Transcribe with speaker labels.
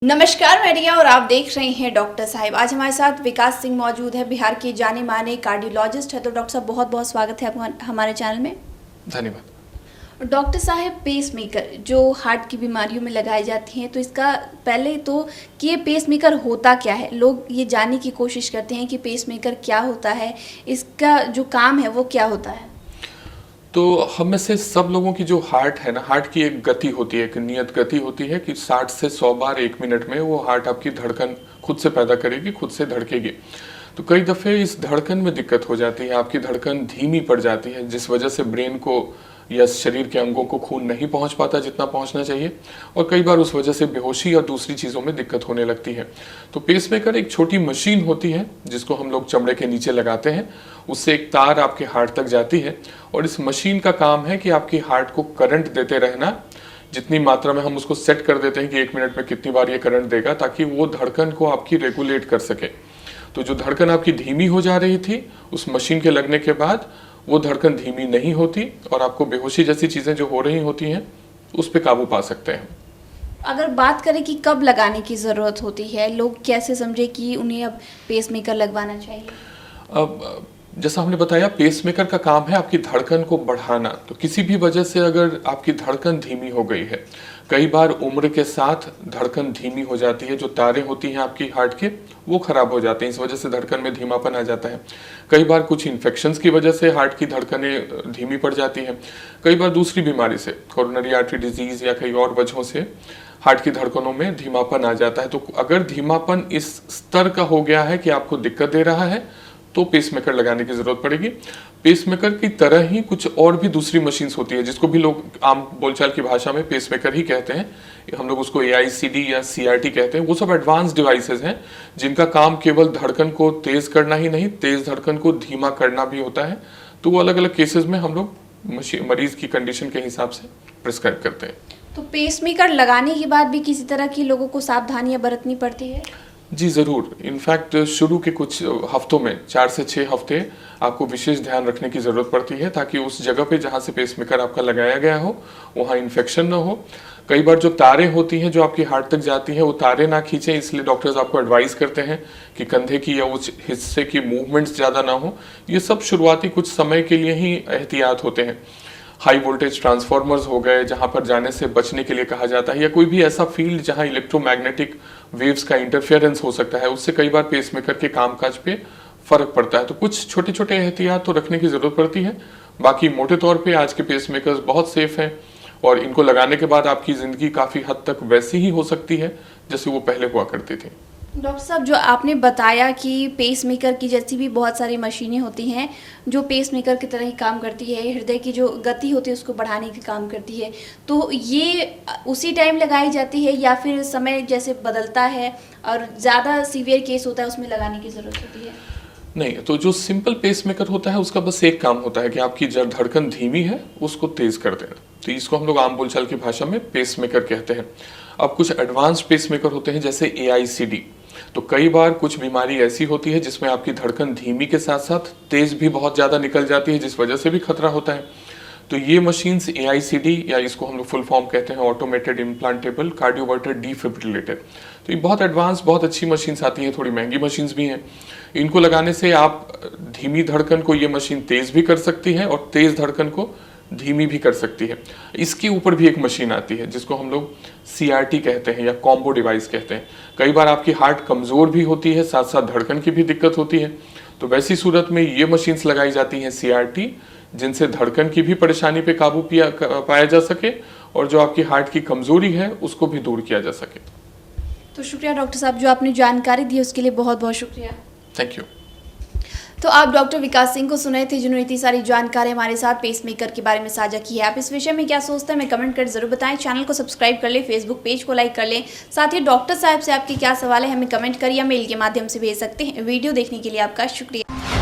Speaker 1: नमस्कार, मैं रिया और आप देख रहे हैं डॉक्टर साहिब। आज हमारे साथ विकास सिंह मौजूद है, बिहार के जाने माने कार्डियोलॉजिस्ट है। तो डॉक्टर साहब, बहुत बहुत स्वागत है आपका हमारे चैनल में।
Speaker 2: धन्यवाद।
Speaker 1: डॉक्टर साहब, पेसमेकर जो हार्ट की बीमारियों में लगाई जाती हैं, तो इसका पहले तो कि ये पेसमेकर होता क्या है, लोग ये जानने की कोशिश करते हैं कि पेसमेकर क्या होता है, इसका जो काम है वो क्या होता है।
Speaker 2: तो हम में से सब लोगों की जो हार्ट है ना, हार्ट की एक गति होती है, एक नियत गति होती है कि 60 से 100 बार 1 मिनट में वो हार्ट आपकी धड़कन खुद से पैदा करेगी, खुद से धड़केगी। तो कई दफ़े इस धड़कन में दिक्कत हो जाती है, आपकी धड़कन धीमी पड़ जाती है, जिस वजह से ब्रेन को या शरीर के अंगों को खून नहीं पहुंच पाता जितना पहुंचना चाहिए, और कई बार उस वजह से बेहोशी और दूसरी चीज़ों में दिक्कत होने लगती है। तो पेसमेकर एक छोटी मशीन होती है जिसको हम लोग चमड़े के नीचे लगाते हैं, उससे एक तार आपके हार्ट तक जाती है, और इस मशीन का काम है कि आपकी हार्ट को करंट देते रहना। जितनी मात्रा में हम उसको सेट कर देते हैं कि 1 मिनट में कितनी बार ये करंट देगा, ताकि वो धड़कन को आपकी रेगुलेट कर सके। तो जो धड़कन आपकी धीमी हो जा रही थी, उस मशीन के लगने के बाद वो धड़कन धीमी नहीं होती, और आपको बेहोशी जैसी चीज़ें जो हो रही होती हैं उस पर काबू पा सकते हैं।
Speaker 1: अगर बात करें कि कब लगाने की ज़रूरत होती है, लोग कैसे समझे कि उन्हें अब पेसमेकर लगवाना चाहिए।
Speaker 2: अब जैसा हमने बताया, पेसमेकर का काम है आपकी धड़कन को बढ़ाना। तो किसी भी वजह से अगर आपकी धड़कन धीमी हो गई है, कई बार उम्र के साथ धड़कन धीमी हो जाती है, जो तारें होती हैं आपकी हार्ट के वो खराब हो जाते हैं, इस वजह से धड़कन में धीमापन आ जाता है। कई बार कुछ इन्फेक्शंस की वजह से हार्ट की धड़कनें धीमी पड़ जाती हैं। कई बार दूसरी बीमारी से, कोरोनरी आर्टरी डिजीज या कई और वजहों से हार्ट की धड़कनों में धीमापन आ जाता है। तो अगर धीमापन इस स्तर का हो गया है कि आपको दिक्कत दे रहा है, तो पेसमेकर लगाने की जरूरत पड़ेगी। पेसमेकर की तरह ही कुछ और भी दूसरी मशीन्स होती है, जिसको भी लोग आम बोलचाल की भाषा में पेसमेकर ही कहते हैं। हम लोग उसको AICD या CRT कहते हैं। वो सब एडवांस डिवाइसेस हैं जिनका काम केवल धड़कन को तेज करना ही नहीं, तेज धड़कन को धीमा करना भी होता है। तो वो अलग अलग केसेस में हम लोग मरीज की कंडीशन के हिसाब से प्रिस्क्राइब करते हैं।
Speaker 1: तो पेसमेकर लगाने के बाद भी किसी तरह की लोगों को सावधानियां बरतनी पड़ती है।
Speaker 2: जी ज़रूर। इनफैक्ट शुरू के कुछ हफ्तों में 4 से 6 हफ्ते आपको विशेष ध्यान रखने की ज़रूरत पड़ती है, ताकि उस जगह पे जहाँ से पेसमेकर आपका लगाया गया हो वहाँ इन्फेक्शन ना हो। कई बार जो तारें होती हैं जो आपकी हार्ट तक जाती हैं, वो तारें ना खींचें, इसलिए डॉक्टर्स आपको एडवाइस करते हैं कि कंधे की या उस हिस्से की मूवमेंट्स ज़्यादा ना हो। ये सब शुरुआती कुछ समय के लिए ही एहतियात होते हैं। हाई वोल्टेज ट्रांसफार्मर्स हो गए जहां पर जाने से बचने के लिए कहा जाता है, या कोई भी ऐसा फील्ड जहां इलेक्ट्रोमैग्नेटिक वेव्स का इंटरफेरेंस हो सकता है, उससे कई बार पेसमेकर के कामकाज पे फर्क पड़ता है। तो कुछ छोटे छोटे एहतियात तो रखने की जरूरत पड़ती है। बाकी मोटे तौर पे आज के पेसमेकर्स बहुत सेफ हैं, और इनको लगाने के बाद आपकी जिंदगी काफी हद तक वैसी ही हो सकती है जैसे वो पहले हुआ करती थी।
Speaker 1: डॉक्टर साहब, जो आपने बताया कि पेसमेकर की जैसी भी बहुत सारी मशीनें होती हैं जो पेसमेकर की तरह ही काम करती है, हृदय की जो गति होती है उसको बढ़ाने का काम करती है, तो ये उसी टाइम लगाई जाती है या फिर समय जैसे बदलता है और ज़्यादा सीवियर केस होता है उसमें लगाने की ज़रूरत होती है?
Speaker 2: नहीं, तो जो सिंपल पेसमेकर होता है उसका बस एक काम होता है कि आपकी जब धड़कन धीमी है उसको तेज कर देना। तो इसको हम लोग आम बोलचाल की भाषा में पेसमेकर कहते हैं। अब कुछ एडवांस पेसमेकर होते हैं जैसे AICD। तो कई बार कुछ बीमारी ऐसी होती है जिसमें आपकी धड़कन धीमी के साथ साथ तेज भी बहुत ज़्यादा निकल जाती है, जिस वजह से भी खतरा होता है। तो ये मशीन्स AICD, या इसको हम लोग फुल फॉर्म कहते हैं ऑटोमेटेड इम्प्लांटेबल कार्डियोवर्टर डिफिब्रिलेटर। तो ये बहुत एडवांस, बहुत अच्छी मशीन्स आती हैं, थोड़ी महंगी मशीन्स भी हैं। इनको लगाने से आप धीमी धड़कन को ये मशीन तेज भी कर सकती है और तेज धड़कन को धीमी भी कर सकती है। इसके ऊपर भी एक मशीन आती है जिसको हम लोग CRT कहते हैं या कॉम्बो डिवाइस कहते हैं। कई बार आपकी हार्ट कमज़ोर भी होती है, साथ साथ धड़कन की भी दिक्कत होती है, तो वैसी सूरत में ये मशीन्स लगाई जाती हैं CRT, जिनसे धड़कन की भी परेशानी पे काबू पाया जा सके, और जो आपकी हार्ट की कमज़ोरी है उसको भी दूर किया जा सके।
Speaker 1: तो शुक्रिया डॉक्टर साहब, जो आपने जानकारी दी उसके लिए बहुत बहुत शुक्रिया।
Speaker 2: Thank you.
Speaker 1: तो आप डॉक्टर विकास सिंह को सुने थे, जिन्होंने इतनी सारी जानकारी हमारे साथ पेसमेकर के बारे में साझा की है। आप इस विषय में क्या सोचते हैं, हमें कमेंट कर जरूर बताएं। चैनल को सब्सक्राइब कर लें, फेसबुक पेज को लाइक कर लें। साथ ही डॉक्टर साहब से आपके क्या सवाल है हमें कमेंट करिए, मेल के माध्यम से भेज सकते हैं। वीडियो देखने के लिए आपका शुक्रिया।